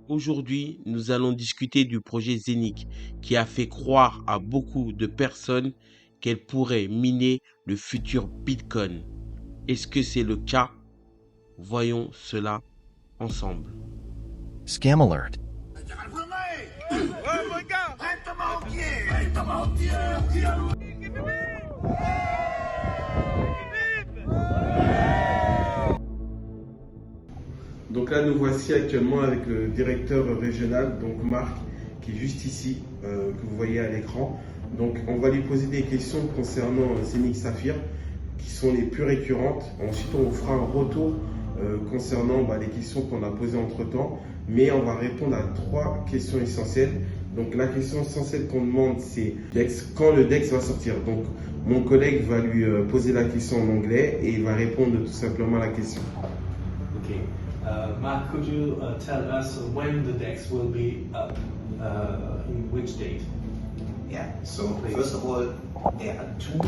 Aujourd'hui, nous allons discuter du projet Zénith qui a fait croire à beaucoup de personnes qu'elle pourrait miner le futur Bitcoin. Est-ce que c'est le cas? Voyons cela ensemble. Scam alert. Donc là, nous voici actuellement avec le directeur régional, donc Marc, qui est juste ici, que vous voyez à l'écran. Donc on va lui poser des questions concernant Zénith Saphir, qui sont les plus récurrentes. Ensuite, on vous fera un retour concernant les questions qu'on a posées entre-temps. Mais on va répondre à 3 questions essentielles. Donc la question essentielle qu'on demande, c'est quand le DEX va sortir. Donc mon collègue va lui poser la question en anglais et il va répondre tout simplement à la question. Okay. Mark, could you tell us when the DEX will be up? In which date? Yeah, so first of all, there are 2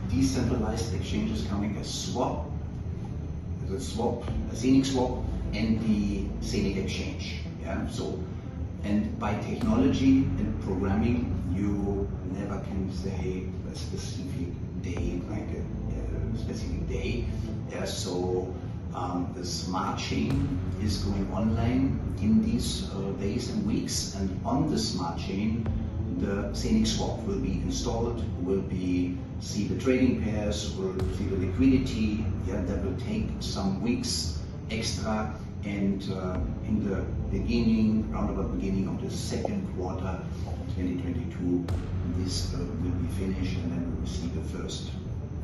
decentralized exchanges coming, a swap, a Zénith swap, and the Zénith exchange. Yeah, so, and by technology and programming, you never can say a specific day, like a specific day. Yeah, so the smart chain is going online in these days and weeks, and on the smart chain, the Zénith swap will be installed, see the trading pairs, will see the liquidity. Yeah, that will take some weeks extra, and in the roundabout beginning of the second quarter 2022, this will be finished, and then we will see the first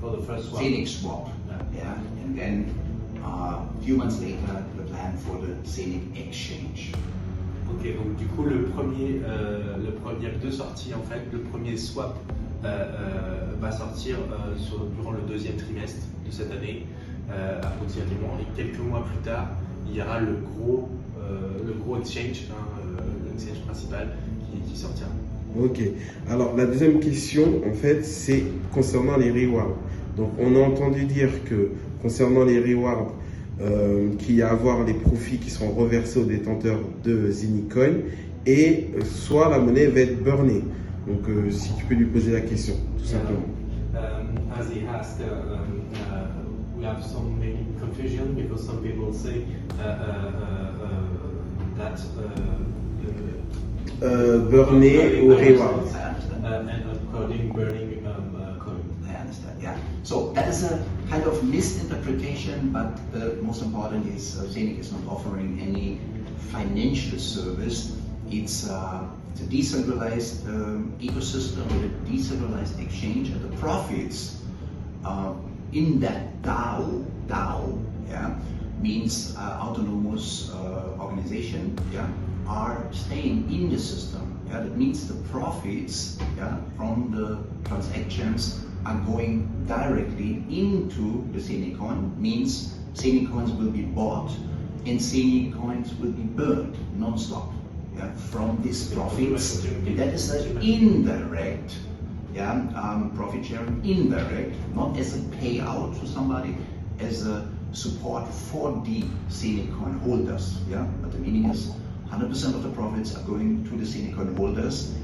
Zénith swap. Yeah, and then a few months later, the plan for the Zénith exchange. Ok, donc du coup le premier de sortie en fait, le premier swap va sortir durant le 2e trimestre de cette année approximativement, et quelques mois plus tard il y aura le gros exchange, l'exchange principal qui sortira. Ok, alors la deuxième question en fait c'est concernant les rewards. Donc on a entendu dire que concernant les rewards, qu'il y a à avoir les profits qui seront reversés aux détenteurs de Zénith Coin, et soit la monnaie va être burnée. Donc si tu peux lui poser la question, tout simplement. As he asked, we have some maybe confusion because some people say that Burner ou reward. And burning coin. I understand, yeah. So that is a kind of misinterpretation, but the most important is Zénith is not offering any financial service. It's a decentralized ecosystem with a decentralized exchange, and the profits in that DAO, yeah, means autonomous organization, yeah, are staying in the system. Yeah, that means the profits, yeah, from the transactions are going directly into the Zénith coin, means Zénith coins will be bought and Zénith coins will be burned non-stop, yeah, from these profits. And that is an indirect, yeah, profit sharing, indirect, not as a payout to somebody, as a support for the Zénith coin holders. Yeah, but the meaning is 100% of the profits are going to the Zénith coin holders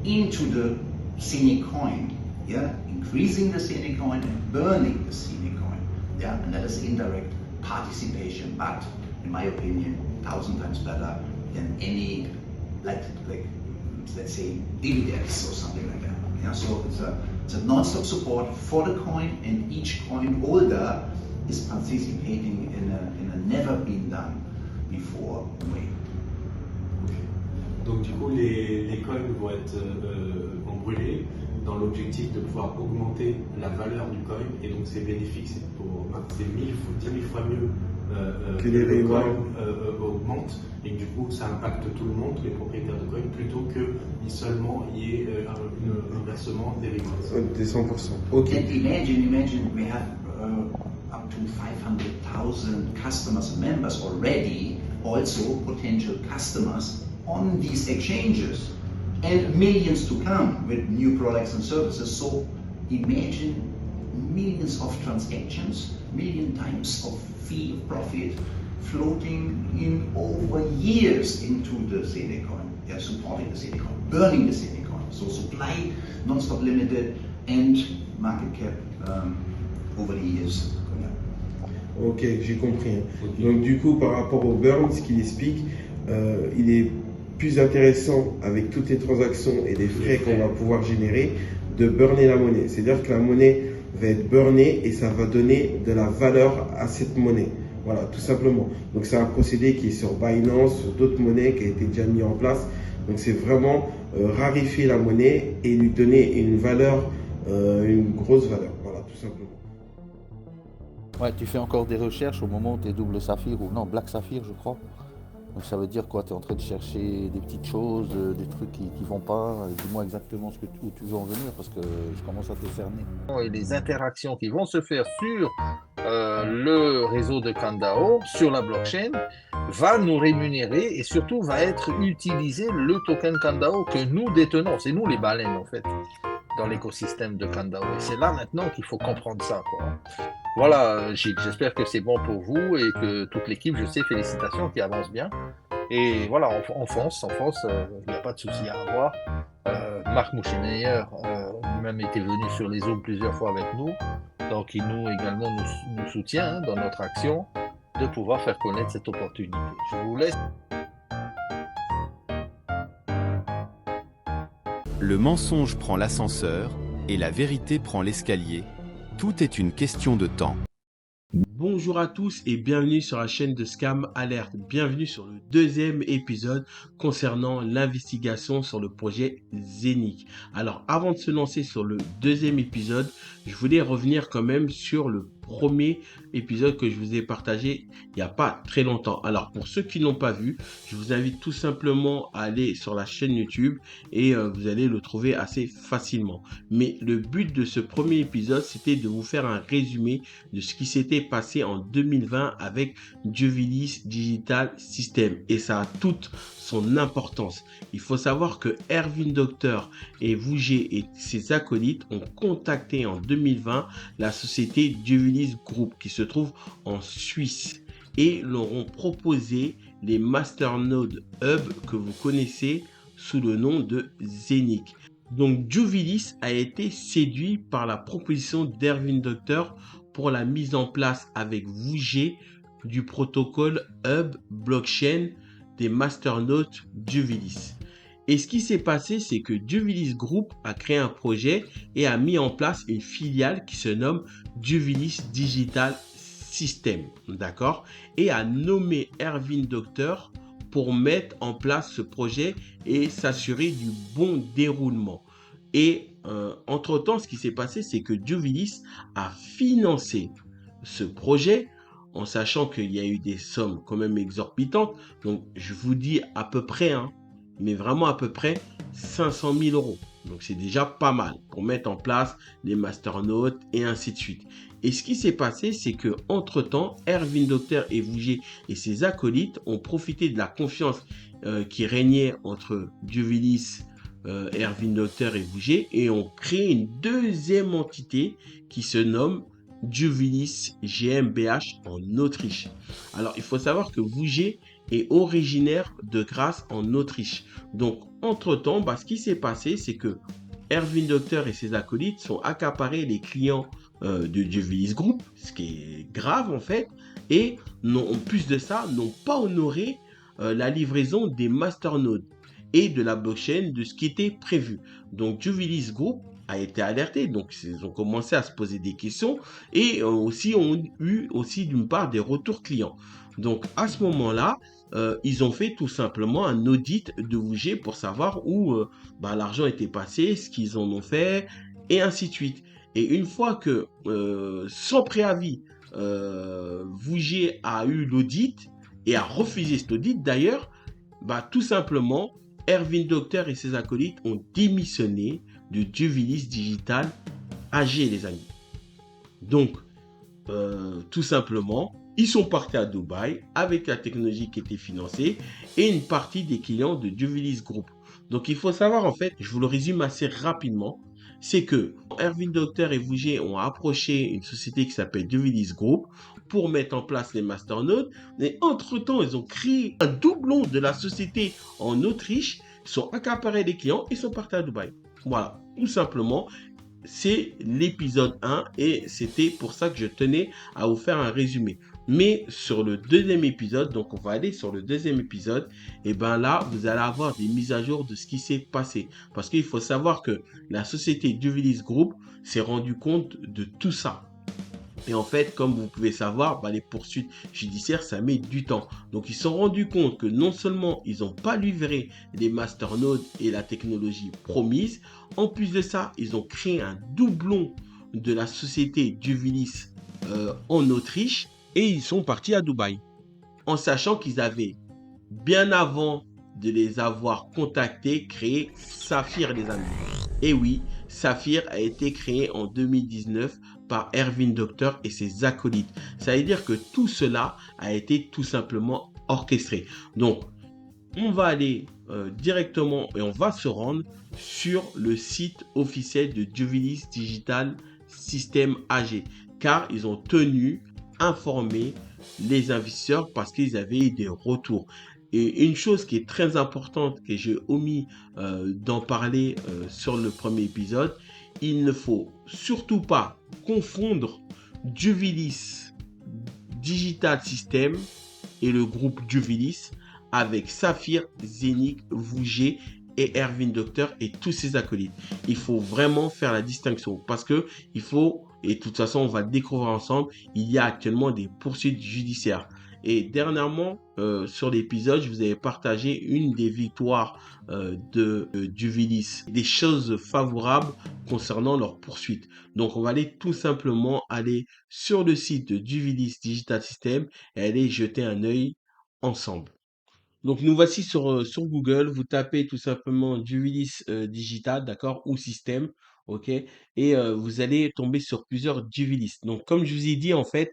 into the Zénith coin. Yeah, increasing the Zénith coin and burning the Zénith coin. Yeah, and that is indirect participation, but in my opinion, 1,000 times better than any like let's say dividends or something like that. Yeah, so it's a non-stop support for the coin, and each coin holder is participating in a never been done before way. Donc du coup les coins vont être brûlés dans l'objectif de pouvoir augmenter la valeur du coin, et donc c'est bénéfique, c'est 10 000 fois mieux que les le coin rewards augmente, et du coup ça impacte tout le monde, tous les propriétaires de coin, plutôt que seulement il y ait un versement des rewards. des 100%. Ok. And imagine we have up to 500,000 customers, members already, also potential customers on these exchanges, and millions to come with new products and services. So imagine millions of transactions, million times of fee, profit floating in over years into the Zenecoin, supporting the Zenecoin, burning the Zenecoin. So supply non-stop limited and market cap over the years going up. Ok, j'ai compris. Donc du coup, par rapport au burn, ce qu'il explique, il est plus intéressant avec toutes les transactions et les frais qu'on va pouvoir générer de burner la monnaie. C'est-à-dire que la monnaie va être burnée et ça va donner de la valeur à cette monnaie. Voilà, tout simplement. Donc c'est un procédé qui est sur Binance, sur d'autres monnaies qui a été déjà mis en place. Donc c'est vraiment raréfier la monnaie et lui donner une valeur, une grosse valeur. Voilà, tout simplement. Ouais, tu fais encore des recherches au moment où tu es double saphir ou non, black saphir je crois. Donc ça veut dire quoi? Tu es en train de chercher des petites choses, des trucs qui vont pas. Dis-moi exactement où tu veux en venir parce que je commence à te cerner. Et les interactions qui vont se faire sur le réseau de Kandao, sur la blockchain, va nous rémunérer et surtout va être utilisé le token Kandao que nous détenons. C'est nous les baleines en fait dans l'écosystème de Kandao. Et c'est là maintenant qu'il faut comprendre ça, quoi. Voilà, Gilles, j'espère que c'est bon pour vous et que toute l'équipe, je sais, félicitations, qui avance bien. Et voilà, on fonce, il n'y a pas de souci à avoir. Marc Mouchemeyer lui-même était venu sur les Zooms plusieurs fois avec nous, donc il nous soutient dans notre action de pouvoir faire connaître cette opportunité. Je vous laisse. Le mensonge prend l'ascenseur et la vérité prend l'escalier. Tout est une question de temps. Bonjour à tous et bienvenue sur la chaîne de Scam Alert. Bienvenue sur le deuxième épisode concernant l'investigation sur le projet Zenic. Alors avant de se lancer sur le deuxième épisode, je voulais revenir quand même sur le premier épisode que je vous ai partagé il n'y a pas très longtemps. Alors pour ceux qui n'ont pas vu, je vous invite tout simplement à aller sur la chaîne YouTube et vous allez le trouver assez facilement. Mais le but de ce premier épisode, c'était de vous faire un résumé de ce qui s'était passé en 2020 avec Jubilis Digital System et ça a toute son importance. Il faut savoir que Ervin Doctor et Vouger et ses acolytes ont contacté en 2020 la société Jubilis Group qui se trouve en Suisse et leur ont proposé les Masternode Hub que vous connaissez sous le nom de Zenic. Donc Jubilis a été séduit par la proposition d'Ervin Doctor pour la mise en place avec Vouger du protocole Hub Blockchain des Masternode Jubilis. Et ce qui s'est passé, c'est que Jubilis Group a créé un projet et a mis en place une filiale qui se nomme Jubilis Digital System, d'accord, et a nommé Ervin Doctor pour mettre en place ce projet et s'assurer du bon déroulement. Et entre-temps, ce qui s'est passé, c'est que Jubilis a financé ce projet en sachant qu'il y a eu des sommes quand même exorbitantes. Donc, je vous dis à peu près, mais vraiment à peu près 500 000 euros. Donc, c'est déjà pas mal pour mettre en place les masternodes et ainsi de suite. Et ce qui s'est passé, c'est que entre-temps, Ervin Doctor et Vouger et ses acolytes ont profité de la confiance qui régnait entre Jubilis, Ervin Doctor et Vouger et ont créé une deuxième entité qui se nomme Jubilis GmbH en Autriche. Alors, il faut savoir que Vouger est originaire de Graz en Autriche. Donc, entre-temps, ce qui s'est passé, c'est que Ervin Doctor et ses acolytes sont accaparés les clients de Jubilis Group, ce qui est grave en fait, et en plus de ça, n'ont pas honoré la livraison des masternodes et de la blockchain de ce qui était prévu. Donc, Jubilis Group a été alerté, donc ils ont commencé à se poser des questions et aussi ont eu aussi d'une part des retours clients. Donc à ce moment-là, ils ont fait tout simplement un audit de Vouger pour savoir où l'argent était passé, ce qu'ils en ont fait et ainsi de suite. Et une fois que sans préavis, Vouger a eu l'audit et a refusé cet audit d'ailleurs, tout simplement Ervin Doctor et ses acolytes ont démissionné de Jubilis Digital AG, les amis. Donc, tout simplement, ils sont partis à Dubaï avec la technologie qui était financée et une partie des clients de Jubilis Group. Donc, il faut savoir, en fait, je vous le résume assez rapidement, c'est que Ervin Doctor et Vouger ont approché une société qui s'appelle Jubilis Group pour mettre en place les masternodes. Mais entre-temps, ils ont créé un doublon de la société en Autriche, ils sont accaparés des clients et sont partis à Dubaï. Voilà, tout simplement. C'est l'épisode 1 et c'était pour ça que je tenais à vous faire un résumé. Mais sur le deuxième épisode, donc on va aller sur le deuxième épisode, et bien là, vous allez avoir des mises à jour de ce qui s'est passé. Parce qu'il faut savoir que la société Juvilis Group s'est rendu compte de tout ça. Et en fait, comme vous pouvez savoir, les poursuites judiciaires, ça met du temps. Donc, ils se sont rendus compte que non seulement ils n'ont pas livré les masternodes et la technologie promise, en plus de ça, ils ont créé un doublon de la société Juvilis en Autriche et ils sont partis à Dubaï. En sachant qu'ils avaient, bien avant de les avoir contactés, créé Saphir, les amis. Et oui, Saphir a été créé en 2019 par Erwin Doctor et ses acolytes. Ça veut dire que tout cela a été tout simplement orchestré. Donc, on va aller directement et on va se rendre sur le site officiel de Juvilis Digital System AG, car ils ont tenu informer les investisseurs parce qu'ils avaient eu des retours. Et une chose qui est très importante que j'ai omis d'en parler sur le premier épisode, il ne faut surtout pas confondre Juvilis Digital System et le groupe Juvilis avec Saphir, Zénith, Vouget et Erwin Doctor et tous ses acolytes. Il faut vraiment faire la distinction parce que il faut, et de toute façon on va le découvrir ensemble, il y a actuellement des poursuites judiciaires. Et dernièrement, sur l'épisode, je vous avais partagé une des victoires de Juvilis, des choses favorables concernant leur poursuite. Donc, on va aller tout simplement aller sur le site de Juvilis Digital System et aller jeter un œil ensemble. Donc, nous voici sur Google. Vous tapez tout simplement Juvilis Digital, d'accord, ou système, ok, et vous allez tomber sur plusieurs Juvilis. Donc, comme je vous ai dit, en fait,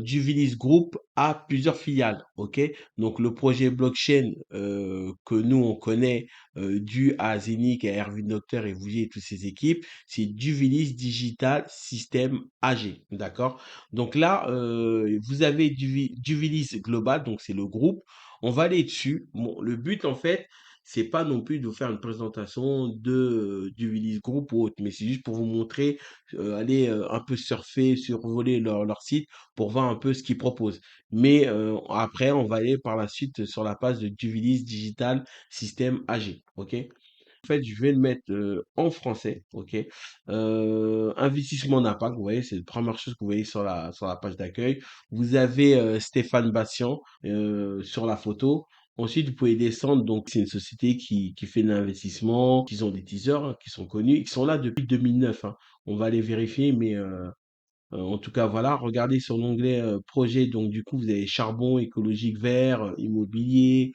Juvilis Group a plusieurs filiales, ok. Donc, le projet blockchain que nous on connaît, dû à Zénith, à Erwin Doctor et Vougier et toutes ses équipes, c'est Juvilis Digital System AG, d'accord. Donc là, vous avez Juvilis Global, donc c'est le groupe. On va aller dessus. Bon, le but, en fait, c'est pas non plus de vous faire une présentation du Willis Group ou autre, mais c'est juste pour vous montrer, aller un peu surfer, survoler leur site pour voir un peu ce qu'ils proposent. Mais après, on va aller par la suite sur la page de Juvilis Digital System AG. OK? En fait, je vais le mettre en français, ok. Investissement d'impact, vous voyez, c'est la première chose que vous voyez sur la page d'accueil. Vous avez Stéphane Bassian sur la photo. Ensuite, vous pouvez descendre. Donc, c'est une société qui fait de l'investissement, qui ont des teasers, hein, qui sont connus, qui sont là depuis 2009. Hein. On va aller vérifier, mais en tout cas, voilà, regardez sur l'onglet projet. Donc, du coup, vous avez charbon, écologique vert, immobilier,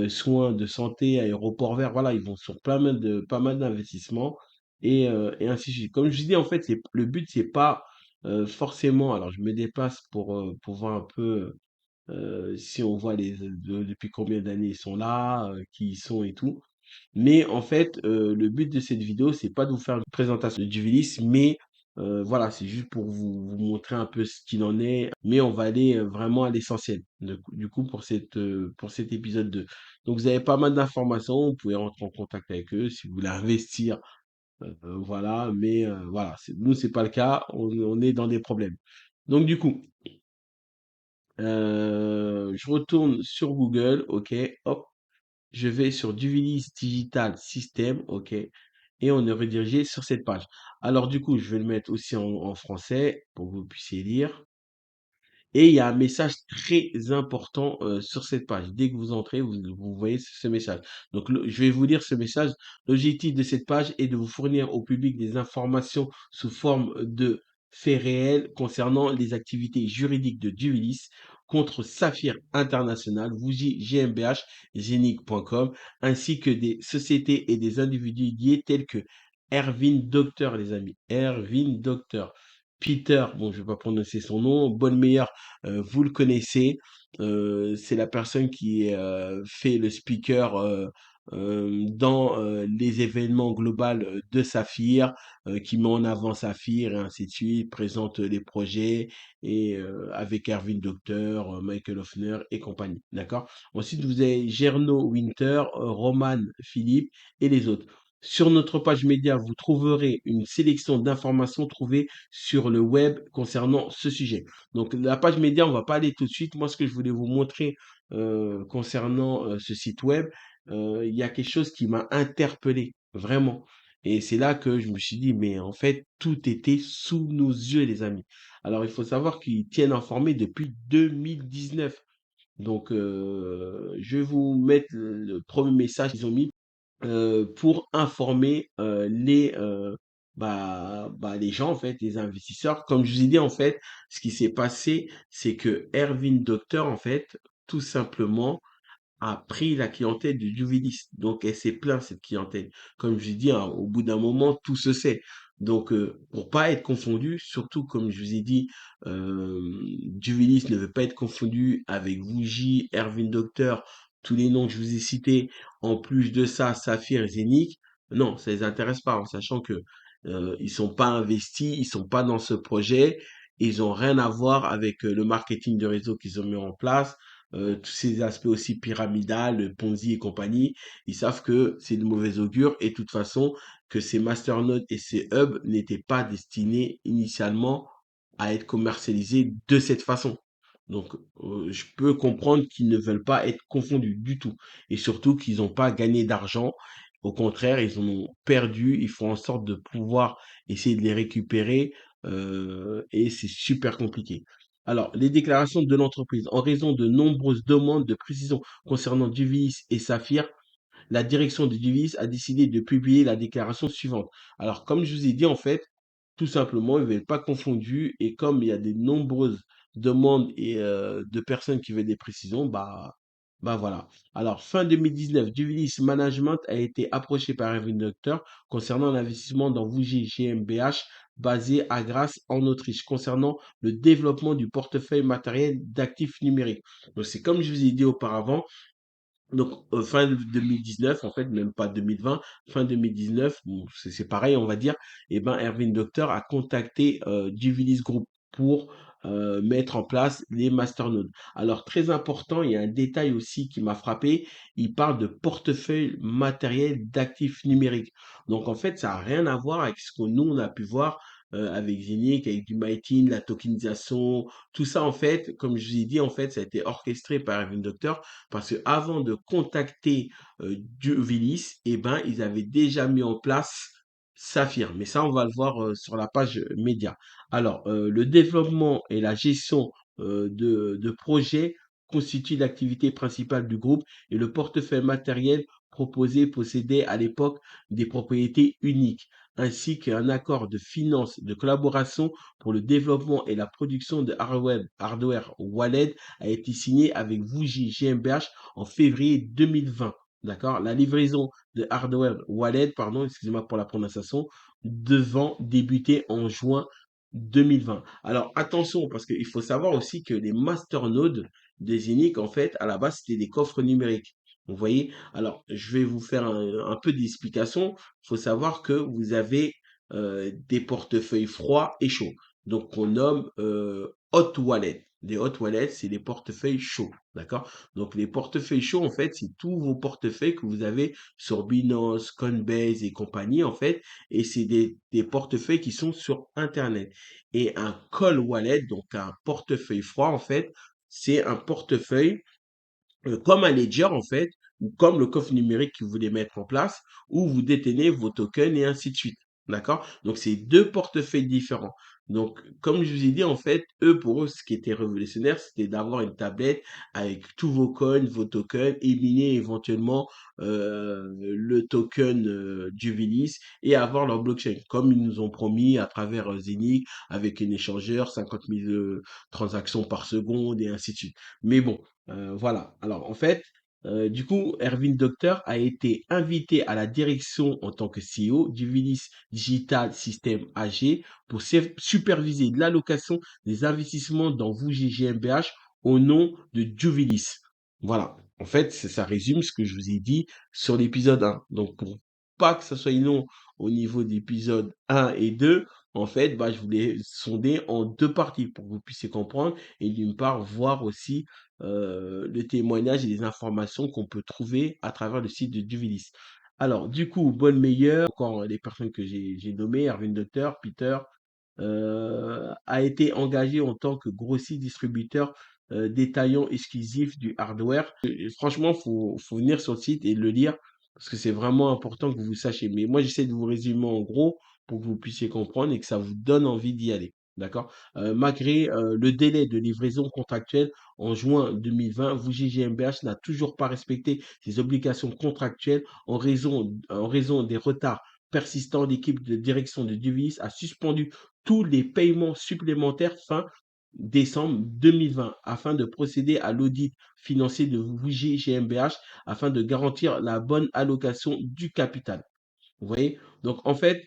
soins de santé, aéroport vert. Voilà, ils vont sur pas mal d'investissements et ainsi de suite. Comme je dis, en fait, le but, c'est pas forcément. Alors, je me déplace pour voir un peu si on voit depuis combien d'années ils sont là, qui ils sont et tout. Mais en fait, le but de cette vidéo, c'est pas de vous faire une présentation de Juvilis, mais voilà, c'est juste pour vous montrer un peu ce qu'il en est. Mais on va aller vraiment à l'essentiel, du coup, pour cet épisode 2. Donc, vous avez pas mal d'informations, vous pouvez rentrer en contact avec eux si vous voulez investir, voilà. Mais voilà, nous, c'est pas le cas, on est dans des problèmes. Donc, du coup, je retourne sur Google, ok, hop. Je vais sur Juvilis Digital System, ok, et on est redirigé sur cette page. Alors du coup, je vais le mettre aussi en français pour que vous puissiez lire. Et il y a un message très important sur cette page. Dès que vous entrez, vous voyez ce message. Donc, je vais vous lire ce message. L'objectif de cette page est de vous fournir au public des informations sous forme de faits réels concernant les activités juridiques de Juvilis contre Saphir International, Vougy GmbH, Genic.com, ainsi que des sociétés et des individus liés tels que Erwin Doctor, les amis. Erwin Doctor. Peter, bon, je vais pas prononcer son nom, Bonne vous le connaissez, c'est la personne qui fait le speaker dans les événements globaux de Saphir, qui met en avant Saphir et ainsi de suite, présente les projets et avec Erwin Docteur, Michael Hoffner et compagnie. D'accord? Ensuite, vous avez Gerno Winter, Roman Philippe et les autres. Sur notre page média, vous trouverez une sélection d'informations trouvées sur le web concernant ce sujet. Donc, la page média, on va pas aller tout de suite. Moi, ce que je voulais vous montrer concernant ce site web, il y a quelque chose qui m'a interpellé, vraiment. Et c'est là que je me suis dit, mais en fait, tout était sous nos yeux, les amis. Alors, il faut savoir qu'ils tiennent informés depuis 2019. Donc, je vais vous mettre le premier message qu'ils ont mis pour informer les gens, en fait, les investisseurs. Comme je vous ai dit, en fait, ce qui s'est passé, c'est que Erwin Docteur, en fait, tout simplement, a pris la clientèle de Juvilis. Donc, elle s'est plaint, cette clientèle. Comme je dis, hein, au bout d'un moment, tout se sait. Donc, pour pas être confondu, surtout comme je vous ai dit, euh, Juvilis ne veut pas être confondu avec Vougy, Erwin Docteur, tous les noms que je vous ai cités. En plus de ça, Saphir et Zénith. Non, ça les intéresse pas, en sachant que ils sont pas investis, ils sont pas dans ce projet. Ils ont rien à voir avec le marketing de réseau qu'ils ont mis en place, tous ces aspects aussi pyramidal, Ponzi et compagnie, ils savent que c'est de mauvais augure et de toute façon que ces masternodes et ces hubs n'étaient pas destinés initialement à être commercialisés de cette façon. Donc, je peux comprendre qu'ils ne veulent pas être confondus du tout et surtout qu'ils n'ont pas gagné d'argent. Au contraire, ils en ont perdu. Ils font en sorte de pouvoir essayer de les récupérer et c'est super compliqué. Alors, les déclarations de l'entreprise. En raison de nombreuses demandes de précision concernant Duvis et Saphir, la direction de Duvis a décidé de publier la déclaration suivante. Alors, comme je vous ai dit, en fait, tout simplement, ils ne veulent pas confondus et comme il y a de nombreuses demandes et de personnes qui veulent des précisions, bah voilà. Alors, fin 2019, Duvilis Management a été approché par Erwin Docteur concernant l'investissement dans Vougy GmbH basé à Grasse en Autriche concernant le développement du portefeuille matériel d'actifs numériques. Donc, c'est comme je vous ai dit auparavant, donc, fin 2019, en fait, même pas 2020, fin 2019, bon, c'est pareil, on va dire, et ben, Erwin Docteur a contacté Duvilis Group pour mettre en place les masternodes. Alors, très important, il y a un détail aussi qui m'a frappé, il parle de portefeuille matériel d'actifs numériques. Donc, en fait, ça n'a rien à voir avec ce que nous, on a pu voir avec Zinc, avec du Mightin, la tokenisation, tout ça, en fait, comme je vous ai dit, en fait, ça a été orchestré par Erwin Docteur parce que avant de contacter Juvilis, eh ben, ils avaient déjà mis en place Saphir. Mais ça, on va le voir sur la page média. Alors, le développement et la gestion de projets constituent l'activité principale du groupe et le portefeuille matériel proposé possédait à l'époque des propriétés uniques, ainsi qu'un accord de finance de collaboration pour le développement et la production de hardware wallet a été signé avec Vougy GmbH en février 2020. D'accord? La livraison de hardware wallet, pardon, excusez-moi pour la prononciation, devant débuter en juin 2020. Alors attention, parce qu'il faut savoir aussi que les masternodes des Inic, en fait, à la base, c'était des coffres numériques. Vous voyez? Alors, je vais vous faire un peu d'explication. Il faut savoir que vous avez des portefeuilles froids et chauds. Donc, on nomme hot wallet. Les hot wallets, c'est les portefeuilles chauds. D'accord? Donc, les portefeuilles chauds, en fait, c'est tous vos portefeuilles que vous avez sur Binance, Coinbase et compagnie, en fait. Et c'est des portefeuilles qui sont sur Internet. Et un cold wallet, donc un portefeuille froid, en fait, c'est un portefeuille comme un ledger en fait, ou comme le coffre numérique que vous voulez mettre en place, où vous détenez vos tokens et ainsi de suite. D'accord? Donc, c'est deux portefeuilles différents. Donc, comme je vous ai dit, en fait, pour eux, ce qui était révolutionnaire, c'était d'avoir une tablette avec tous vos coins, vos tokens, et miner éventuellement le token Jubilis et avoir leur blockchain, comme ils nous ont promis à travers Zenic, avec un échangeur, 50 000 transactions par seconde et ainsi de suite. Mais bon, voilà. Alors, en fait, du coup, Erwin Docteur a été invité à la direction en tant que CEO d'Uvilis Digital System AG pour superviser l'allocation des investissements dans Vougy GmbH au nom de Juvilis. Voilà. En fait, ça résume ce que je vous ai dit sur l'épisode 1. Donc, pour pas que ça soit long au niveau d'épisode 1 et 2, en fait, bah, je voulais sonder en deux parties pour que vous puissiez comprendre et d'une part voir aussi le témoignage et les informations qu'on peut trouver à travers le site de Duvilis. Alors, du coup, bonne meilleure, encore les personnes que j'ai nommées, Erwin Docteur, Peter, a été engagé en tant que grossiste distributeur détaillant exclusif du hardware. Et franchement, faut venir sur le site et le lire parce que c'est vraiment important que vous sachiez. Mais moi, j'essaie de vous résumer en gros pour que vous puissiez comprendre et que ça vous donne envie d'y aller. D'accord? Malgré le délai de livraison contractuelle en juin 2020, Vougy GmbH n'a toujours pas respecté ses obligations contractuelles en raison des retards persistants. L'équipe de direction de Duvilis a suspendu tous les paiements supplémentaires fin décembre 2020 afin de procéder à l'audit financier de Vougy GmbH afin de garantir la bonne allocation du capital. Vous voyez? Donc, en fait,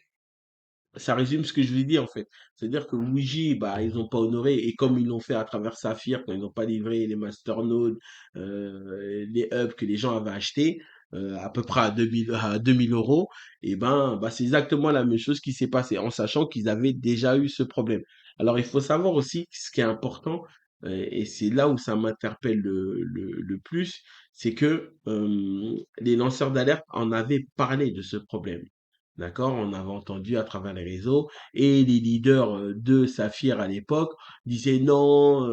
ça résume ce que je lui dis en fait. C'est-à-dire que Luigi, bah, ils n'ont pas honoré, et comme ils l'ont fait à travers Saphir, quand ils n'ont pas livré les masternodes, les hubs que les gens avaient achetés, à peu près à 2000 euros, et ben, bah, c'est exactement la même chose qui s'est passée, en sachant qu'ils avaient déjà eu ce problème. Alors, il faut savoir aussi, ce qui est important, et c'est là où ça m'interpelle le plus, c'est que les lanceurs d'alerte en avaient parlé de ce problème. D'accord? On avait entendu à travers les réseaux et les leaders de Saphir à l'époque disaient non,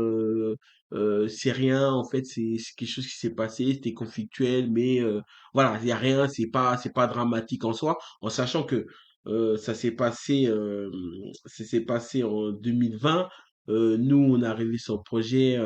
c'est rien, en fait, c'est quelque chose qui s'est passé, c'était conflictuel, mais voilà, il n'y a rien, c'est pas dramatique en soi, en sachant que ça s'est passé en 2020. Nous, on est arrivé sur le projet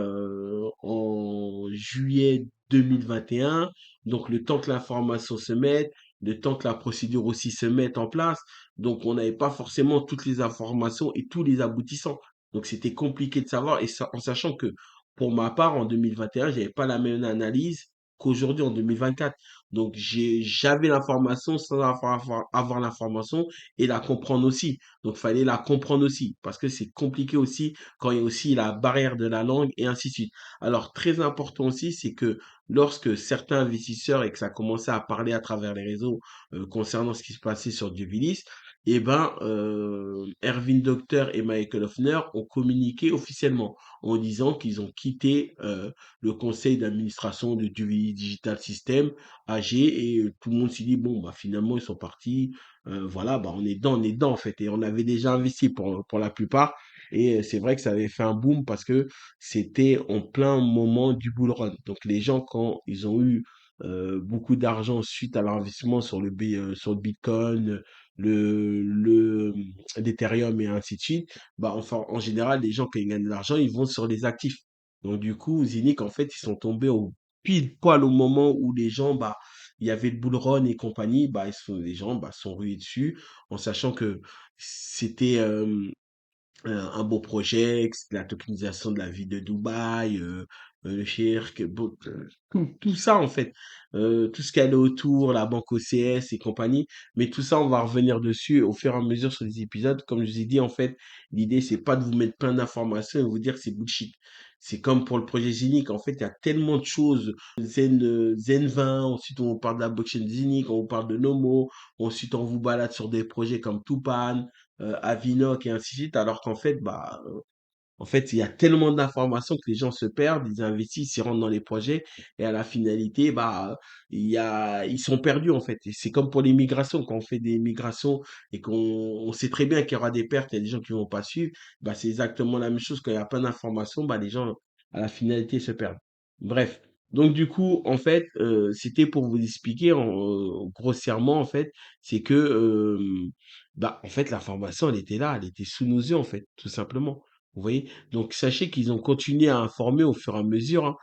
en juillet 2021. Donc, le temps que l'information se mette, le temps que la procédure aussi se mette en place. Donc, on n'avait pas forcément toutes les informations et tous les aboutissants. Donc, c'était compliqué de savoir, et ça, en sachant que pour ma part, en 2021, j'avais pas la même analyse qu'aujourd'hui en 2024. Donc, j'avais l'information sans avoir l'information et la comprendre aussi. Donc, fallait la comprendre aussi parce que c'est compliqué aussi quand il y a aussi la barrière de la langue et ainsi de suite. Alors, très important aussi, c'est que lorsque certains investisseurs et que ça commençait à parler à travers les réseaux concernant ce qui se passait sur Duvilis, eh ben, Erwin Docter et Michael Hoffner ont communiqué officiellement en disant qu'ils ont quitté le conseil d'administration de Duvilis Digital System AG, et tout le monde s'est dit bon bah finalement ils sont partis, voilà, bah on est dedans en fait, et on avait déjà investi pour la plupart, et c'est vrai que ça avait fait un boom parce que c'était en plein moment du bull run. Donc les gens, quand ils ont eu beaucoup d'argent suite à l'investissement sur le Bitcoin, l'Ethereum et ainsi de suite, bah enfin, en général, les gens, quand ils gagnent de l'argent, ils vont sur les actifs. Donc du coup, Zinc, en fait, ils sont tombés au pile poil au moment où les gens, bah, il y avait le bull run et compagnie, bah, les gens, bah, sont rués dessus, en sachant que c'était un beau projet, que c'était la tokenisation de la ville de Dubaï, le shirk, tout ça en fait, tout ce qui allait autour, la banque OCS et compagnie, mais tout ça on va revenir dessus au fur et à mesure sur les épisodes. Comme je vous ai dit en fait, l'idée c'est pas de vous mettre plein d'informations et vous dire que c'est bullshit. C'est comme pour le projet Zinic, en fait, il y a tellement de choses. Zen 20, ensuite on parle de la blockchain Zinic, on vous parle de Nomo, ensuite on vous balade sur des projets comme Tupan, Avinoc et ainsi de suite, alors qu'en fait, bah, en fait, il y a tellement d'informations que les gens se perdent, ils investissent, ils rentrent dans les projets, et à la finalité, bah, ils sont perdus, en fait. Et c'est comme pour les migrations, quand on fait des migrations et on sait très bien qu'il y aura des pertes, il y a des gens qui vont pas suivre, bah, c'est exactement la même chose. Quand il y a plein d'informations, bah, les gens, à la finalité, se perdent. Bref. Donc, du coup, en fait, c'était pour vous expliquer grossièrement, en fait, c'est que, bah, en fait, l'information, elle était là, elle était sous nos yeux, en fait, tout simplement. Vous voyez? Donc sachez qu'ils ont continué à informer au fur et à mesure, hein,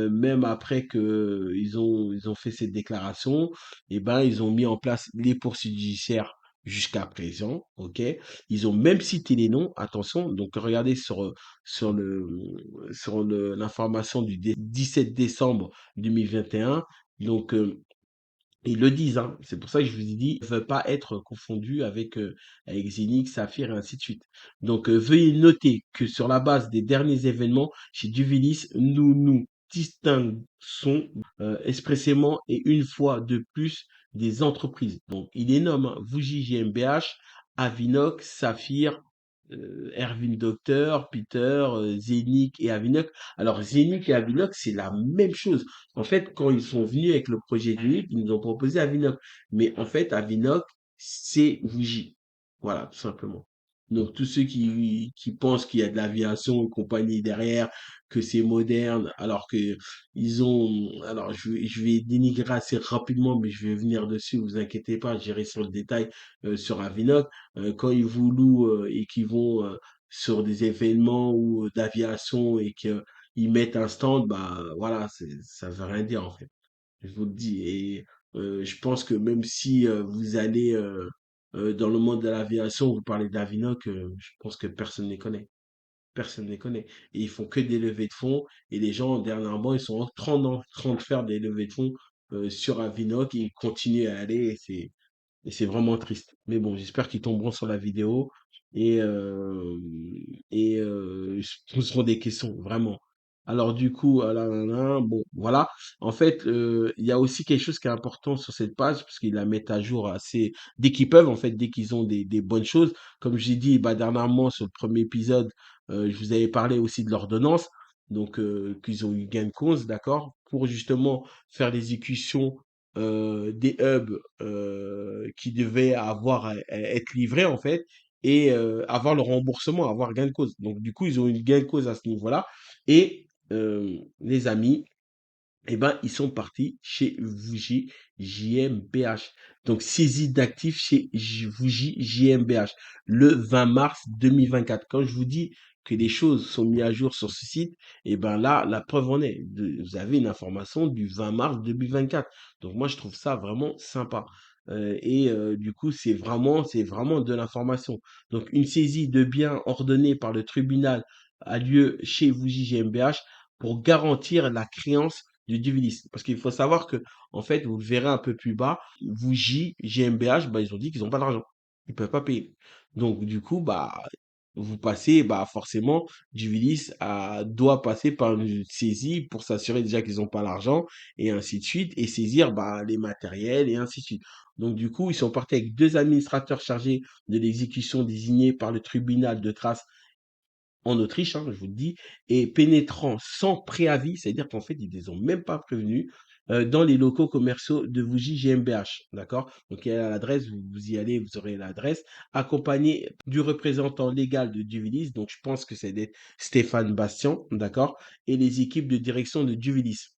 même après que ils ont fait cette déclaration, et ben, ils ont mis en place les poursuites judiciaires jusqu'à présent, OK? Ils ont même cité les noms, attention, donc regardez sur l'information du 17 décembre 2021, donc ils le disent, hein. C'est pour ça que je vous ai dit, ne veut pas être confondu avec Zenix, Saphir et ainsi de suite. Donc, veuillez noter que sur la base des derniers événements chez Duvilis, nous distinction expressément et une fois de plus des entreprises. Donc, il est nomme hein, Vougy GmbH, Avinoc, Saphir, Erwin Docteur, Peter, Zenic et Avinoc. Alors, Zenic et Avinoc, c'est la même chose. En fait, quand ils sont venus avec le projet Zenic, ils nous ont proposé Avinoc. Mais en fait, Avinoc, c'est Vougy. Voilà, tout simplement. Donc, tous ceux qui pensent qu'il y a de l'aviation et compagnie derrière, que c'est moderne, alors que ils ont, alors je vais dénigrer assez rapidement, mais je vais venir dessus, vous inquiétez pas, j'irai sur le détail sur Avinoc. Quand ils vous louent et qu'ils vont sur des événements ou d'aviation et qu'ils mettent un stand, bah voilà, ça veut rien dire en fait. Je vous le dis. Et je pense que même si vous allez dans le monde de l'aviation, vous parlez d'Avinoc, je pense que personne ne les connaît. Personne ne les connaît. Et ils font que des levées de fonds. Et les gens, dernièrement, ils sont en train de faire des levées de fonds sur Avinoc et ils continuent à aller. Et c'est vraiment triste. Mais bon, j'espère qu'ils tomberont sur la vidéo et, ils se poseront des questions, vraiment. Alors du coup, bon, voilà. En fait, il y a aussi quelque chose qui est important sur cette page, parce qu'ils la mettent à jour assez, dès qu'ils peuvent, en fait, dès qu'ils ont des bonnes choses. Comme j'ai dit, bah, dernièrement, sur le premier épisode, je vous avais parlé aussi de l'ordonnance. Donc, qu'ils ont eu gain de cause, d'accord, pour justement faire l'exécution des hubs qui devaient avoir à être livrés en fait et avoir le remboursement, avoir gain de cause. Donc du coup, ils ont eu gain de cause à ce niveau-là. Et les amis, eh ben, ils sont partis chez Vougy JMBH. Donc, saisie d'actifs chez Vougy JMBH le 20 mars 2024. Quand je vous dis que les choses sont mises à jour sur ce site, eh ben là, la preuve en est. Vous avez une information du 20 mars 2024. Donc, moi, je trouve ça vraiment sympa. Du coup, c'est vraiment de l'information. Donc, une saisie de biens ordonnée par le tribunal a lieu chez Vougy GmbH pour garantir la créance du Divilis. Parce qu'il faut savoir que, en fait, vous le verrez un peu plus bas, Vougy, GmbH, bah, ils ont dit qu'ils n'ont pas d'argent. Ils peuvent pas payer. Donc, du coup, bah, vous passez, bah, forcément, Divilis doit passer par une saisie pour s'assurer déjà qu'ils n'ont pas l'argent et ainsi de suite et saisir, bah, les matériels et ainsi de suite. Donc, du coup, ils sont partis avec deux administrateurs chargés de l'exécution désignés par le tribunal de Grasse en Autriche, hein, je vous le dis, et pénétrant sans préavis, c'est-à-dire qu'en fait, ils ne les ont même pas prévenus, dans les locaux commerciaux de Vougy GmbH, d'accord? Donc, il y a l'adresse, vous y allez, vous aurez l'adresse, accompagné du représentant légal de Duvilis, donc je pense que c'est Stéphane Bastian, d'accord? Et les équipes de direction de Duvilis.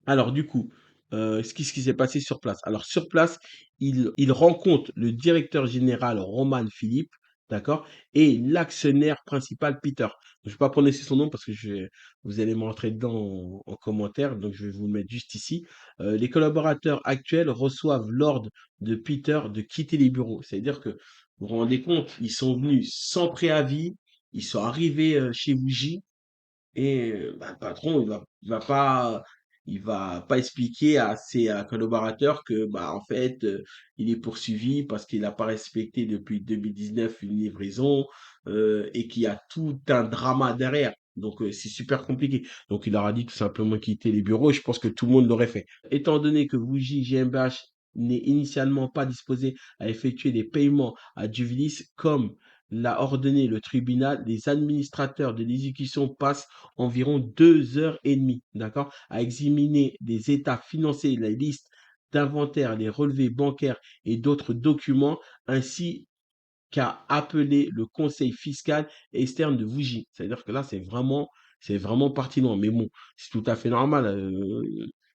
Alors, du coup, ce qui s'est passé sur place? Alors, sur place, il rencontre le directeur général Roman Philippe, d'accord? Et l'actionnaire principal, Peter. Je ne vais pas prononcer son nom parce que vous allez me rentrer dedans en commentaire, donc je vais vous le mettre juste ici. Les collaborateurs actuels reçoivent l'ordre de Peter de quitter les bureaux. C'est-à-dire que, vous vous rendez compte, ils sont venus sans préavis, ils sont arrivés chez Wuji, et bah, le patron, il va pas expliquer à ses collaborateurs que, bah, en fait, il est poursuivi parce qu'il n'a pas respecté depuis 2019 une livraison et qu'il y a tout un drama derrière. Donc, c'est super compliqué. Donc, il leur a dit tout simplement quitter les bureaux et je pense que tout le monde l'aurait fait. Étant donné que Wuji GmbH n'est initialement pas disposé à effectuer des paiements à Juvilis comme l'a ordonné le tribunal, les administrateurs de l'exécution passent environ 2 heures et demie, d'accord, à examiner les états financiers, la liste d'inventaire, les relevés bancaires et d'autres documents, ainsi qu'a appelé le conseil fiscal externe de Vougy. C'est-à-dire que là, c'est vraiment parti loin. Mais bon, c'est tout à fait normal.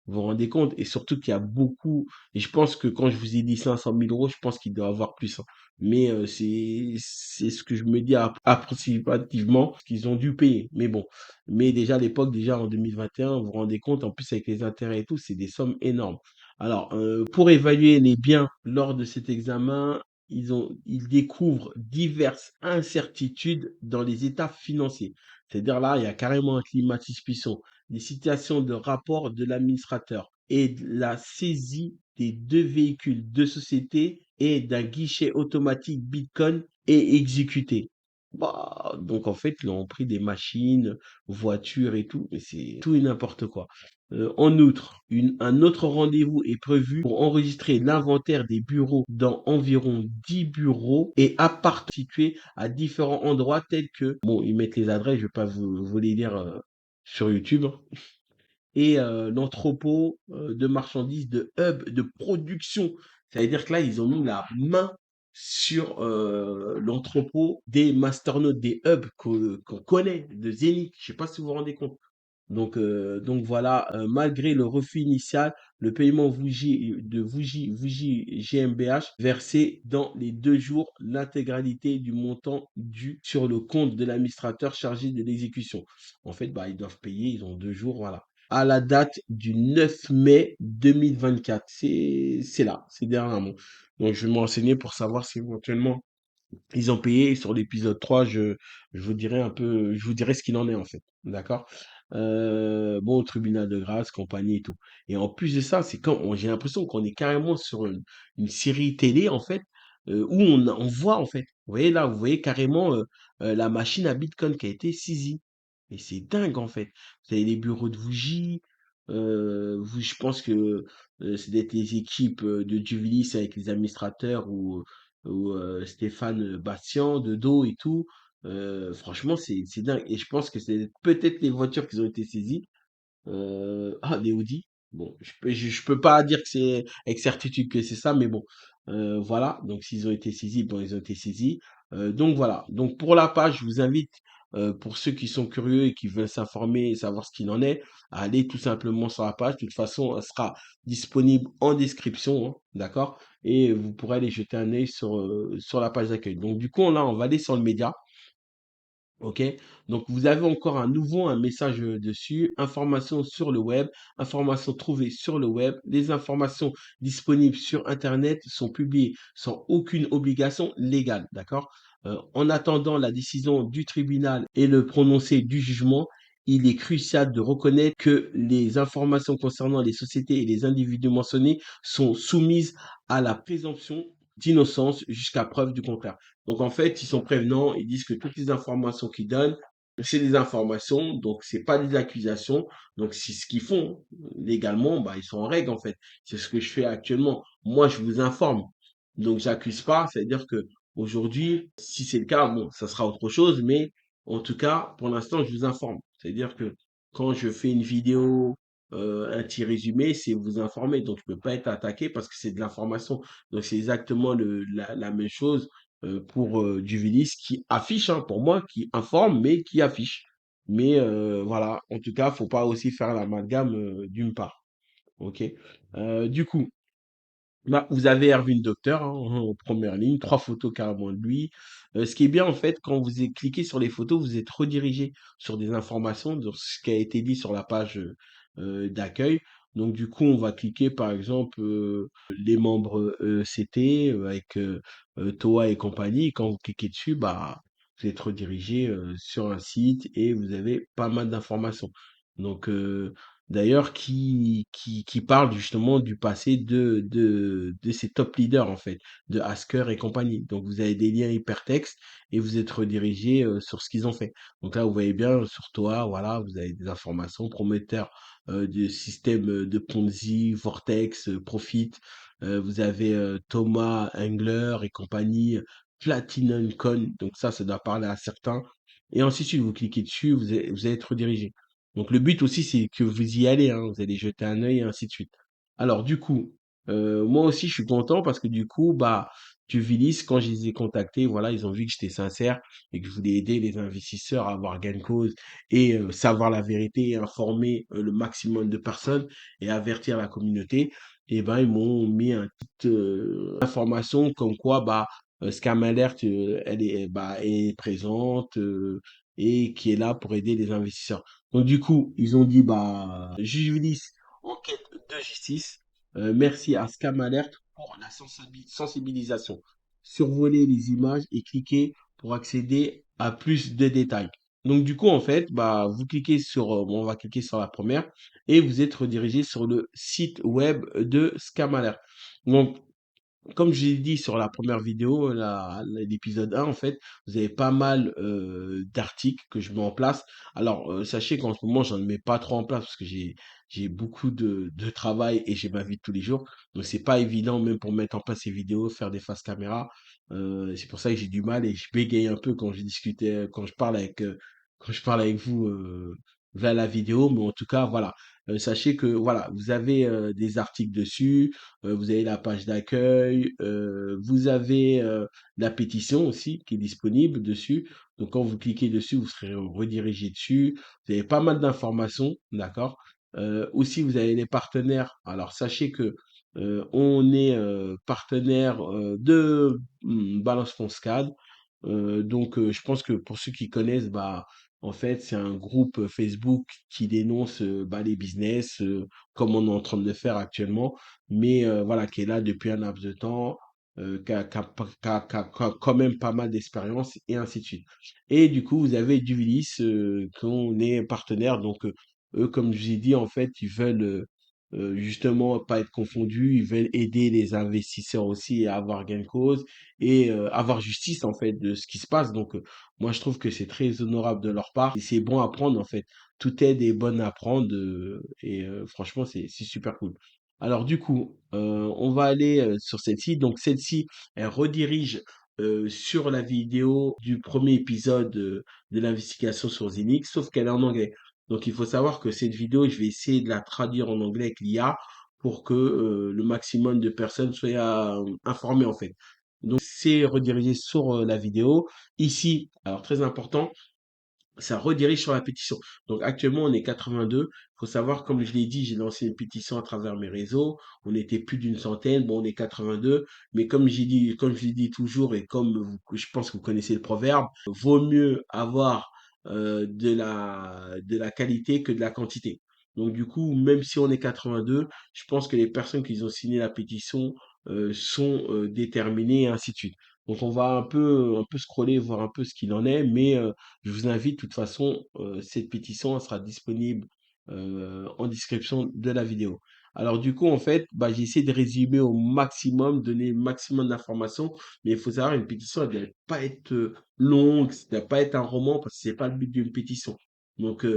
Vous vous rendez compte? Et surtout qu'il y a beaucoup, et je pense que quand je vous ai dit 500 000 euros, je pense qu'il doit y avoir plus, hein. Mais c'est ce que je me dis approximativement qu'ils ont dû payer. Mais bon, mais déjà à l'époque, déjà en 2021, vous vous rendez compte, en plus avec les intérêts et tout, c'est des sommes énormes. Alors, pour évaluer les biens lors de cet examen, ils découvrent diverses incertitudes dans les états financiers. C'est-à-dire là, il y a carrément un climat de suspicion, des citations de rapports de l'administrateur et de la saisie des deux véhicules de société et d'un guichet automatique Bitcoin est exécuté. Bah, donc en fait, ils ont pris des machines, voitures et tout, mais c'est tout et n'importe quoi. En outre, un autre rendez-vous est prévu pour enregistrer l'inventaire des bureaux dans environ 10 bureaux et appartements situés à différents endroits tels que, bon, ils mettent les adresses, je vais pas vous les dire sur YouTube, hein, et l'entrepôt de marchandises de hub de production. Ça veut dire que là, ils ont mis la main sur l'entrepôt des masternodes, des hubs qu'on connaît, de Zenith. Je sais pas si vous vous rendez compte. Donc voilà, malgré le refus initial, le paiement Vougie GmbH versé dans les 2 jours l'intégralité du montant dû sur le compte de l'administrateur chargé de l'exécution. En fait, bah, ils doivent payer, ils ont 2 jours, voilà. À la date du 9 mai 2024. C'est là, c'est dernièrement. Donc je vais me renseigner pour savoir si éventuellement ils ont payé. Sur l'épisode 3, je vous dirai un peu, je vous dirai ce qu'il en est en fait. D'accord? Bon, au tribunal de grâce, compagnie et tout. Et en plus de ça, c'est quand j'ai l'impression qu'on est carrément sur une série télé en fait, où on voit en fait. Vous voyez là, vous voyez carrément la machine à Bitcoin qui a été saisie. Et c'est dingue en fait. Vous avez les bureaux de Bougie. Je pense que c'est d'être les équipes de Juvilis avec les administrateurs ou Stéphane Bastian de dos et tout. Franchement, c'est dingue. Et je pense que c'est peut-être les voitures qui ont été saisies. Des Audi. Bon, je peux pas dire que c'est avec certitude que c'est ça, mais bon, voilà. Donc, s'ils ont été saisis, bon, ils ont été saisis. Donc, voilà. Donc, pour la page, je vous invite, pour ceux qui sont curieux et qui veulent s'informer et savoir ce qu'il en est, à aller tout simplement sur la page. De toute façon, elle sera disponible en description, hein, d'accord? Et vous pourrez aller jeter un œil sur la page d'accueil. Donc, du coup, là, on va aller sur le média. OK? Donc vous avez encore un message, dessus, informations sur le web, informations trouvées sur le web. Les informations disponibles sur internet sont publiées sans aucune obligation légale, d'accord? En attendant la décision du tribunal et le prononcé du jugement, il est crucial de reconnaître que les informations concernant les sociétés et les individus mentionnés sont soumises à la présomption d'innocence jusqu'à preuve du contraire. Donc en fait, ils sont prévenants, ils disent que toutes les informations qu'ils donnent, c'est des informations, donc c'est pas des accusations. Donc c'est ce qu'ils font légalement, bah ils sont en règle en fait. C'est ce que je fais actuellement. Moi, je vous informe. Donc j'accuse pas, c'est-à-dire que aujourd'hui, si c'est le cas, bon, ça sera autre chose, mais en tout cas, pour l'instant, je vous informe. C'est-à-dire que quand je fais une vidéo, un petit résumé, c'est vous informer. Donc je peux pas être attaqué parce que c'est de l'information. Donc c'est exactement la même chose pour Juvelis qui affiche, hein, pour moi, qui informe, mais qui affiche. Mais voilà, en tout cas, faut pas aussi faire l'amalgame d'une part. Ok. Du coup, bah, vous avez Erwin Docteur, hein, en première ligne, 3 photos carrément de lui. Ce qui est bien en fait, quand vous cliquez sur les photos, vous êtes redirigé sur des informations, sur ce qui a été dit sur la page d'accueil. Donc du coup, on va cliquer par exemple les membres CT avec Toa et compagnie. Quand vous cliquez dessus, bah, vous êtes redirigé sur un site et vous avez pas mal d'informations. Donc d'ailleurs, qui parle justement du passé de ces top leaders, en fait, de Asker et compagnie. Donc, vous avez des liens hypertextes et vous êtes redirigé sur ce qu'ils ont fait. Donc là, vous voyez bien sur toi, voilà, vous avez des informations prometteurs de systèmes de Ponzi, Vortex, Profit. Vous avez Thomas Engler et compagnie, Platinum Con. Donc ça doit parler à certains. Et ensuite, si vous cliquez dessus, vous allez être redirigé. Donc le but aussi, c'est que vous y allez, hein, vous allez jeter un œil et ainsi de suite. Alors du coup, moi aussi, je suis content parce que du coup, bah, Tuvilis, quand je les ai contactés, voilà, ils ont vu que j'étais sincère et que je voulais aider les investisseurs à avoir gain de cause et savoir la vérité et informer le maximum de personnes et avertir la communauté. Et ben, ils m'ont mis un petite information comme quoi, bah, Scam Alert, elle est, bah, est présente et qui est là pour aider les investisseurs. Donc du coup, ils ont dit bah juge Willis, enquête de justice. Merci à Scam Alert pour la sensibilisation. Survolez les images et cliquez pour accéder à plus de détails. Donc du coup, en fait, bah vous cliquez sur, bon, on va cliquer sur la première et vous êtes redirigé sur le site web de Scam Alert. Donc Comme je l'ai dit sur la première vidéo, l'épisode 1, en fait, vous avez pas mal d'articles que je mets en place. Alors, sachez qu'en ce moment, j'en mets pas trop en place parce que j'ai beaucoup de travail et j'ai ma vie de tous les jours. Donc, c'est pas évident même pour mettre en place ces vidéos, faire des faces caméra. C'est pour ça que j'ai du mal et je bégaye un peu quand je discute, quand je parle avec vous via la vidéo. Mais en tout cas, voilà. Sachez que voilà, vous avez des articles dessus, vous avez la page d'accueil, vous avez la pétition aussi qui est disponible dessus. Donc quand vous cliquez dessus, vous serez redirigé dessus. Vous avez pas mal d'informations, d'accord? Aussi, vous avez les partenaires. Alors sachez que on est partenaire de Balance Fonscad. Donc, je pense que pour ceux qui connaissent, bah, en fait, c'est un groupe Facebook qui dénonce bah, les business, comme on est en train de le faire actuellement, mais voilà, qui est là depuis un laps de temps, qui a quand même pas mal d'expérience, et ainsi de suite. Et du coup, vous avez Duvilis, qu'on est partenaire, donc eux, comme je vous ai dit, en fait, ils veulent justement pas être confondus, ils veulent aider les investisseurs aussi à avoir gain de cause et avoir justice en fait de ce qui se passe. Donc moi je trouve que c'est très honorable de leur part et c'est bon à prendre en fait. Toute aide est bonne à prendre et franchement c'est super cool. Alors du coup, on va aller sur celle-ci. Donc celle-ci, elle redirige sur la vidéo du premier épisode de l'investigation sur Zinix, sauf qu'elle est en anglais. Donc il faut savoir que cette vidéo, je vais essayer de la traduire en anglais avec l'IA pour que le maximum de personnes soient informées en fait. Donc, c'est redirigé sur la vidéo. Ici, alors très important, ça redirige sur la pétition. Donc, actuellement, on est 82. Il faut savoir, comme je l'ai dit, j'ai lancé une pétition à travers mes réseaux. On était plus d'une centaine. Bon, on est 82. Mais comme j'ai dit, comme je l'ai dit toujours et comme je pense que vous connaissez le proverbe, vaut mieux avoir de la qualité que de la quantité. Donc, du coup, même si on est 82, je pense que les personnes qui ont signé la pétition sont déterminées et ainsi de suite. Donc, on va un peu scroller, voir un peu ce qu'il en est, mais je vous invite, de toute façon, cette pétition elle sera disponible en description de la vidéo. Alors du coup, en fait, bah, j'ai essayé de résumer au maximum, donner le maximum d'informations, mais il faut savoir, une pétition, elle ne doit pas être longue, ça ne doit pas être un roman, parce que c'est pas le but d'une pétition. Donc,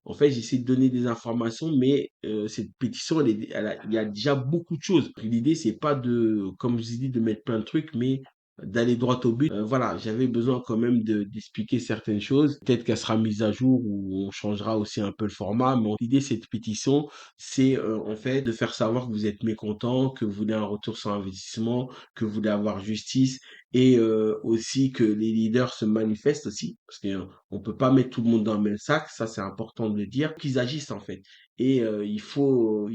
en fait, j'ai essayé de donner des informations, mais cette pétition, il y a déjà beaucoup de choses. L'idée, c'est pas de, comme je vous ai dit, de mettre plein de trucs, mais d'aller droit au but. Voilà, j'avais besoin quand même d'expliquer certaines choses. Peut-être qu'elle sera mise à jour ou on changera aussi un peu le format. Mais l'idée de cette pétition, c'est en fait de faire savoir que vous êtes mécontent, que vous voulez un retour sur investissement, que vous voulez avoir justice et aussi que les leaders se manifestent aussi. Parce qu'on peut pas mettre tout le monde dans le même sac. Ça, c'est important de le dire. Qu'ils agissent en fait. Et il faut,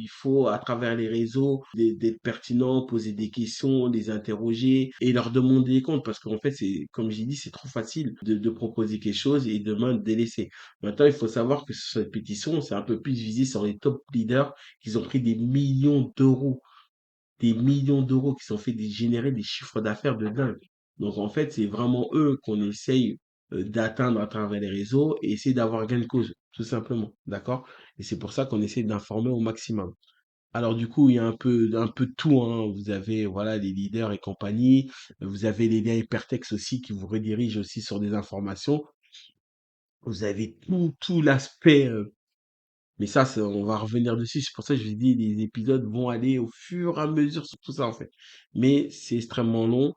à travers les réseaux, d'être pertinent, poser des questions, les interroger et leur demander des comptes. Parce qu'en fait, c'est, comme j'ai dit, c'est trop facile de proposer quelque chose et demain de délaisser. Maintenant, il faut savoir que sur cette pétition, c'est un peu plus visé sur les top leaders qui ont pris des millions d'euros qui sont fait générer des chiffres d'affaires de dingue. Donc en fait, c'est vraiment eux qu'on essaye d'atteindre à travers les réseaux et essayer d'avoir gain de cause, tout simplement. D'accord? Et c'est pour ça qu'on essaie d'informer au maximum. Alors du coup, il y a un peu de tout, hein. Vous avez voilà les leaders et compagnie. Vous avez les liens hypertextes aussi qui vous redirigent aussi sur des informations. Vous avez tout l'aspect mais ça, on va revenir dessus. C'est pour ça que je vous ai dit, les épisodes vont aller au fur et à mesure sur tout ça, en fait. Mais c'est extrêmement long.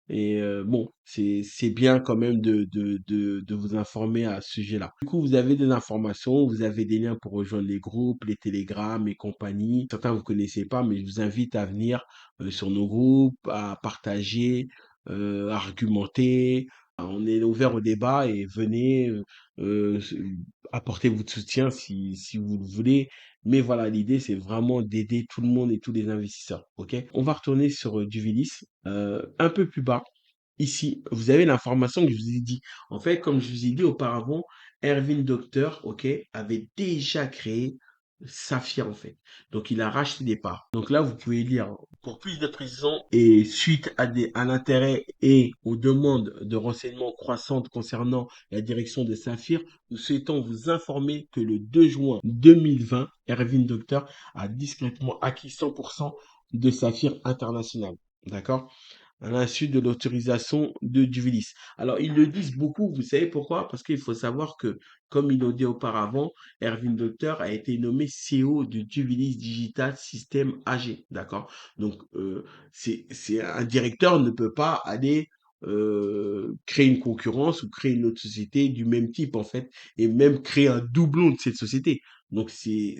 Et bon, c'est bien quand même de vous informer à ce sujet-là. Du coup, vous avez des informations, vous avez des liens pour rejoindre les groupes, les télégrammes et compagnie. Certains vous connaissez pas, mais je vous invite à venir sur nos groupes, à partager, à argumenter. On est ouvert au débat et venez euh, apporter votre soutien si vous le voulez. Mais voilà, l'idée, c'est vraiment d'aider tout le monde et tous les investisseurs. OK? On va retourner sur Duvilis. Un peu plus bas, ici, vous avez l'information que je vous ai dit. En fait, comme je vous ai dit auparavant, Erwin Docteur, OK, avait déjà créé Saphir, en fait. Donc, il a racheté des parts. Donc là, vous pouvez lire pour plus de précisions et suite à l'intérêt et aux demandes de renseignements croissantes concernant la direction de Saphir, nous souhaitons vous informer que le 2 juin 2020, Erwin Docteur a discrètement acquis 100% de Saphir International. D'accord? À l'insu de l'autorisation de Duvilis. Alors, ils le disent beaucoup, vous savez pourquoi? Parce qu'il faut savoir que, comme ils l'ont dit auparavant, Erwin Docteur a été nommé CEO de Duvilis Digital System AG, d'accord? Donc, c'est un directeur ne peut pas aller créer une concurrence ou créer une autre société du même type, en fait, et même créer un doublon de cette société. Donc, c'est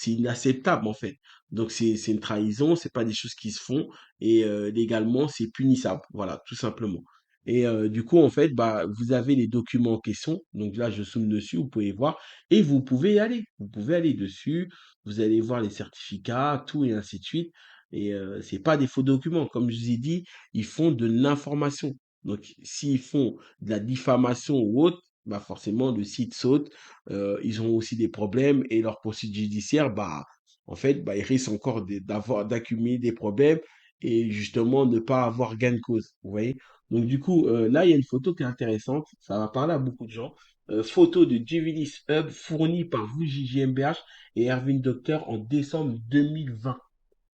inacceptable, en fait. Donc, c'est une trahison, c'est pas des choses qui se font et légalement, c'est punissable. Voilà, tout simplement. Et du coup, en fait, bah, vous avez les documents en question. Donc là, je zoome dessus, vous pouvez voir et vous pouvez y aller. Vous pouvez aller dessus, vous allez voir les certificats, tout et ainsi de suite. Et c'est pas des faux documents. Comme je vous ai dit, ils font de l'information. Donc, s'ils font de la diffamation ou autre, bah forcément, le site saute. Ils ont aussi des problèmes et leur poursuite judiciaire, bah, en fait, bah, ils risquent encore d'accumuler des problèmes et justement ne pas avoir gain de cause. Vous voyez? Donc du coup, là, il y a une photo qui est intéressante. Ça va parler à beaucoup de gens. Photo de Divinis Hub fournie par vous, JJMBH et Erwin Docteur en décembre 2020.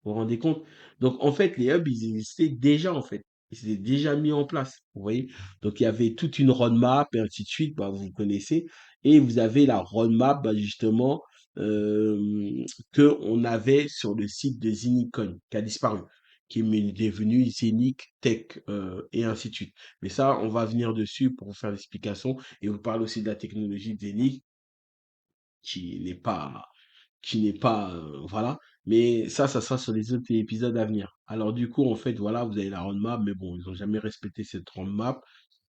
Vous vous rendez compte? Donc, en fait, les hubs, ils existaient déjà, en fait. Ils étaient déjà mis en place. Vous voyez? Donc, il y avait toute une roadmap et ainsi de suite. Bah, vous connaissez. Et vous avez la roadmap, bah, justement, que on avait sur le site de Zinicon, qui a disparu, qui est devenu Zenic Tech, et ainsi de suite. Mais ça, on va venir dessus pour vous faire l'explication et vous parler aussi de la technologie de Zenic qui n'est pas voilà. Mais ça sera sur les autres épisodes à venir. Alors du coup, en fait, voilà, vous avez la roadmap, mais bon, ils ont jamais respecté cette roadmap.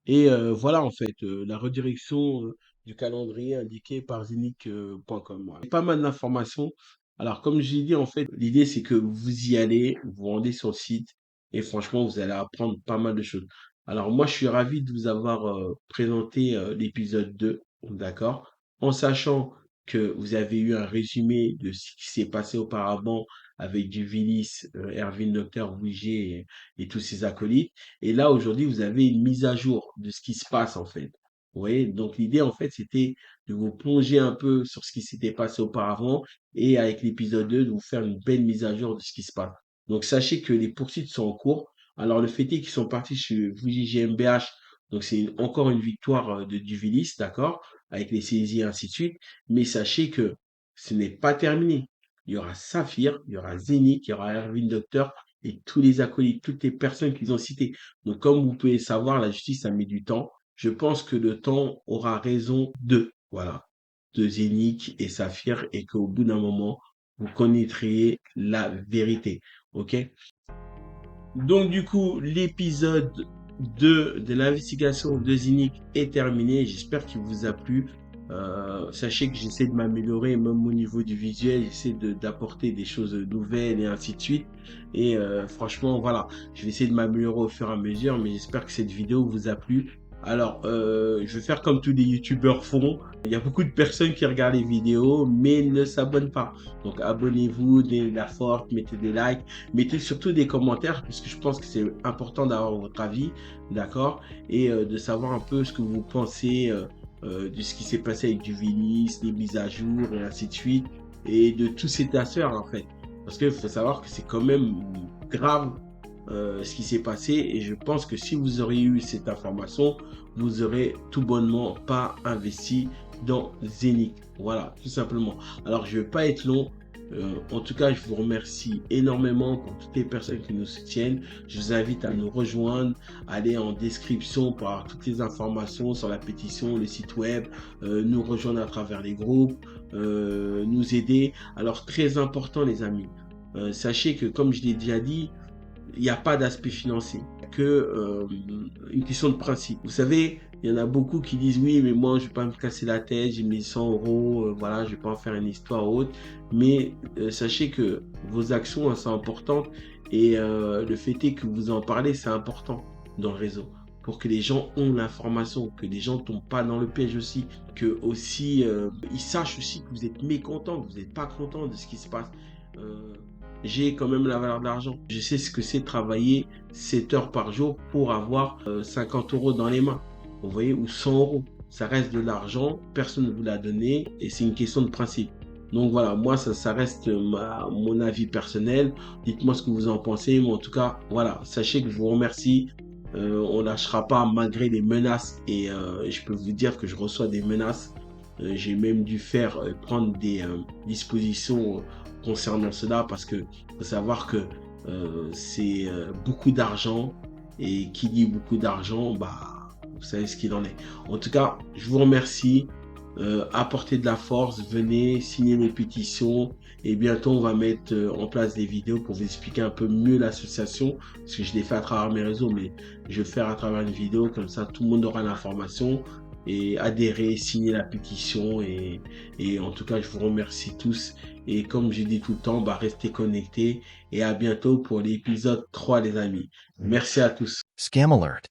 Et voilà, en fait, la redirection du calendrier indiqué par zenith.com. Voilà. Pas mal d'informations. Alors, comme j'ai dit, en fait, l'idée, c'est que vous y allez, vous vous rendez sur le site, et franchement, vous allez apprendre pas mal de choses. Alors, moi, je suis ravi de vous avoir présenté l'épisode 2, d'accord? En sachant que vous avez eu un résumé de ce qui s'est passé auparavant avec Duvilis, Erwin Docteur, Wigé et tous ses acolytes. Et là, aujourd'hui, vous avez une mise à jour de ce qui se passe, en fait. Vous voyez? Donc, l'idée, en fait, c'était de vous plonger un peu sur ce qui s'était passé auparavant et avec l'épisode 2, de vous faire une belle mise à jour de ce qui se passe. Donc, sachez que les poursuites sont en cours. Alors, le fait est qu'ils sont partis chez VJGmbH. Donc, c'est encore une victoire de Duvilis, d'accord? Avec les saisies et ainsi de suite. Mais sachez que ce n'est pas terminé. Il y aura Saphir, il y aura Zénith, il y aura Erwin Docteur et tous les acolytes, toutes les personnes qu'ils ont citées. Donc, comme vous pouvez savoir, la justice a mis du temps. Je pense que le temps aura raison d'eux, voilà, de Zénith et Saphir, et qu'au bout d'un moment, vous connaîtriez la vérité. OK? Donc, du coup, l'épisode 2 de l'investigation de Zénith est terminé. J'espère qu'il vous a plu. Sachez que j'essaie de m'améliorer, même au niveau du visuel, j'essaie d'apporter des choses nouvelles et ainsi de suite. Et franchement, voilà, je vais essayer de m'améliorer au fur et à mesure, mais j'espère que cette vidéo vous a plu. Alors, je vais faire comme tous les youtubeurs font. Il y a beaucoup de personnes qui regardent les vidéos, mais ne s'abonnent pas. Donc, abonnez-vous, donnez de la force, mettez des likes, mettez surtout des commentaires, parce que je pense que c'est important d'avoir votre avis, d'accord? Et de savoir un peu ce que vous pensez de ce qui s'est passé avec Duvilis, les mises à jour et ainsi de suite, et de tous ces tasseurs en fait. Parce qu'il faut savoir que c'est quand même grave ce qui s'est passé, et je pense que si vous auriez eu cette information, vous aurez tout bonnement pas investi dans Zénith. Voilà, tout simplement. Alors je vais pas être long. En tout cas, je vous remercie énormément pour toutes les personnes qui nous soutiennent. Je vous invite à nous rejoindre, aller en description pour avoir toutes les informations sur la pétition, le site web, nous rejoindre à travers les groupes, nous aider. Alors, très important, les amis, sachez que, comme je l'ai déjà dit, il n'y a pas d'aspect financier, que une question de principe. Vous savez, il y en a beaucoup qui disent oui, mais moi je vais pas me casser la tête, j'ai mis 100 euros, voilà, je vais pas en faire une histoire haute. Mais sachez que vos actions elles sont importantes et le fait est que vous en parlez, c'est important dans le réseau pour que les gens ont l'information, que les gens ne tombent pas dans le piège aussi, que aussi ils sachent aussi que vous êtes mécontent, que vous n'êtes pas content de ce qui se passe. J'ai quand même la valeur de l'argent. Je sais ce que c'est travailler 7 heures par jour pour avoir 50 euros dans les mains. Vous voyez, ou 100 euros. Ça reste de l'argent, personne ne vous l'a donné et c'est une question de principe. Donc voilà, moi, ça reste mon avis personnel. Dites-moi ce que vous en pensez. Mais en tout cas, voilà, sachez que je vous remercie. On lâchera pas malgré les menaces. Et je peux vous dire que je reçois des menaces. J'ai même dû prendre des dispositions concernant cela parce que faut savoir que c'est beaucoup d'argent. Et qui dit beaucoup d'argent, bah, vous savez ce qu'il en est. En tout cas, je vous remercie. Apportez de la force, venez signer les pétitions et bientôt on va mettre en place des vidéos pour vous expliquer un peu mieux l'association parce que je l'ai fait à travers mes réseaux mais je vais faire à travers une vidéo comme ça tout le monde aura l'information et adhérer, signer la pétition et en tout cas je vous remercie tous et comme je dis tout le temps, bah, restez connectés et à bientôt pour l'épisode 3 les amis. Merci à tous. Scam alert.